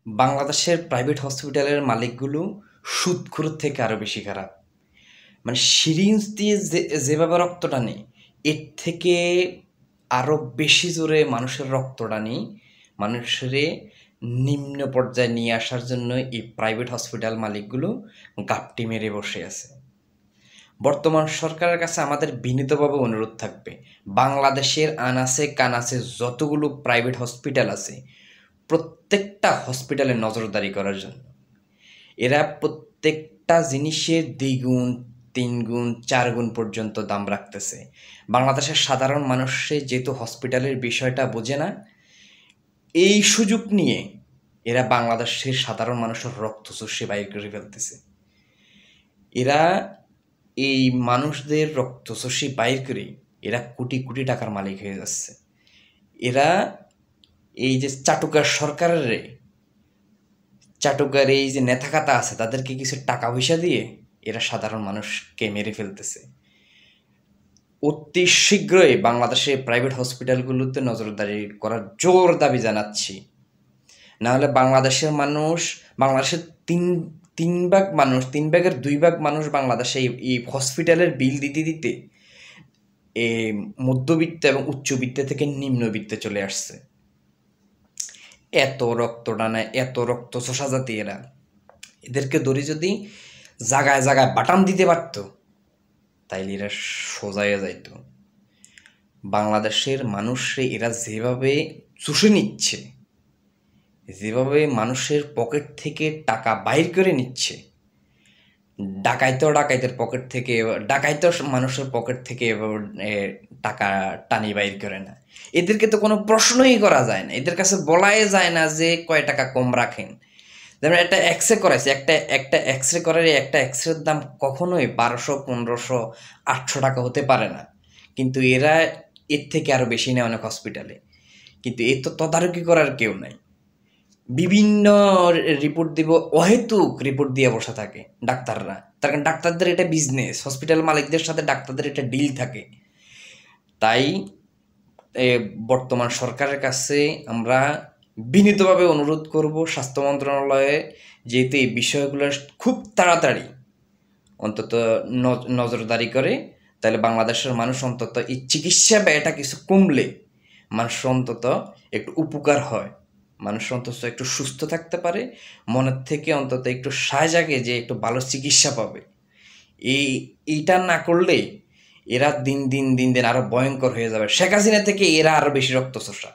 বাংলাদেশের প্রাইভেট হসপিটালের মালিকগুলো সুদখোরের থেকে আরও বেশি খারাপ। মানে সিরিঞ্জ দিয়ে যেভাবে রক্ত টানে, এর থেকে আরও বেশি জোরে মানুষের রক্ত টানি, মানুষের নিম্ন পর্যায়ে নিয়ে আসার জন্য এই প্রাইভেট হসপিটাল মালিকগুলো গাপটি মেরে বসে আছে। বর্তমান সরকারের কাছে আমাদের বিনীতভাবে অনুরোধ থাকবে, বাংলাদেশের আনাচে কানাচে যতগুলো প্রাইভেট হসপিটাল আছে প্রত্যেকটা হসপিটালে নজরদারি করার জন্য। এরা প্রত্যেকটা জিনিসের দ্বিগুণ, তিনগুণ, চারগুণ পর্যন্ত দাম রাখতেছে। বাংলাদেশের সাধারণ মানুষে যেহেতু হসপিটালের বিষয়টা বোঝে না, এই সুযোগ নিয়ে এরা বাংলাদেশের সাধারণ মানুষের রক্ত চুষে বাইর করে ফেলতেছে। এরা এই মানুষদের রক্ত চুষে বাইর করে এরা কোটি কোটি টাকার মালিক হয়ে যাচ্ছে। এরা এই যে চাটুকার সরকারের চাটুকার এই যে নেতাখাতা আছে তাদেরকে কিছু টাকা পয়সা দিয়ে এরা সাধারণ মানুষকে মেরে ফেলতেছে। অতি শীঘ্রই বাংলাদেশে প্রাইভেট হসপিটালগুলোতে নজরদারি করার জোর দাবি জানাচ্ছি। না হলে বাংলাদেশের মানুষ, বাংলাদেশের তিন ভাগের 2 ভাগ মানুষ বাংলাদেশে এই হসপিটালের বিল দিতে দিতে মধ্যবিত্ত এবং উচ্চবিত্ত থেকে নিম্নবিত্তে চলে আসছে। এত রক্ত টানে, এত রক্ত চোষা জাতি এরা। এদেরকে ধরে যদি জায়গায় জায়গায় বাটাম দিতে পারত তাইলে এরা সোজাইয়া যাইত। বাংলাদেশের মানুষে এরা যেভাবে চুষে নিচ্ছে, যেভাবে মানুষের পকেট থেকে টাকা বাইর করে নিচ্ছে, ডাকাইতের পকেট থেকে, মানুষের পকেট থেকে টাকা টানি বাইর করে না। এদেরকে তো কোনো প্রশ্নই করা যায় না, এদের কাছে বলাই যায় না যে কয় টাকা কম রাখেন। যেমন একটা এক্সরে করাইছে, একটা এক্সরে করার একটা এক্সরের দাম কখনোই 1200, 1500, 800 টাকা হতে পারে না, কিন্তু এরা এর থেকে আরও বেশি নেয় অনেক হসপিটালে। কিন্তু এর তো তদারকি করার কেউ নাই। বিভিন্ন রিপোর্ট দিব, অহেতুক রিপোর্ট দিয়ে বসে থাকে ডাক্তাররা। তার কারণ ডাক্তারদের এটা বিজনেস, হসপিটাল মালিকদের সাথে ডাক্তারদের এটা ডিল থাকে। তাই বর্তমান সরকারের কাছে আমরা বিনীতভাবে অনুরোধ করব, স্বাস্থ্য মন্ত্রণালয়ে যেহেতু এই বিষয়গুলো খুব তাড়াতাড়ি অন্তত নজরদারি করে, তাহলে বাংলাদেশের মানুষ অন্তত এই চিকিৎসা ব্যয়টা কিছু কমলে মানুষ অন্তত একটু উপকার হয়, মানুষ অন্তত একটু সুস্থ থাকতে পারে, মনের থেকে অন্তত একটু সায় জাগে যে একটু ভালো চিকিৎসা পাবে। এইটা না করলে এরা দিন দিন আরো ভয়ঙ্কর হয়ে যাবে। শেখ হাসিনা থেকে এরা আরো বেশি রক্তচোষা।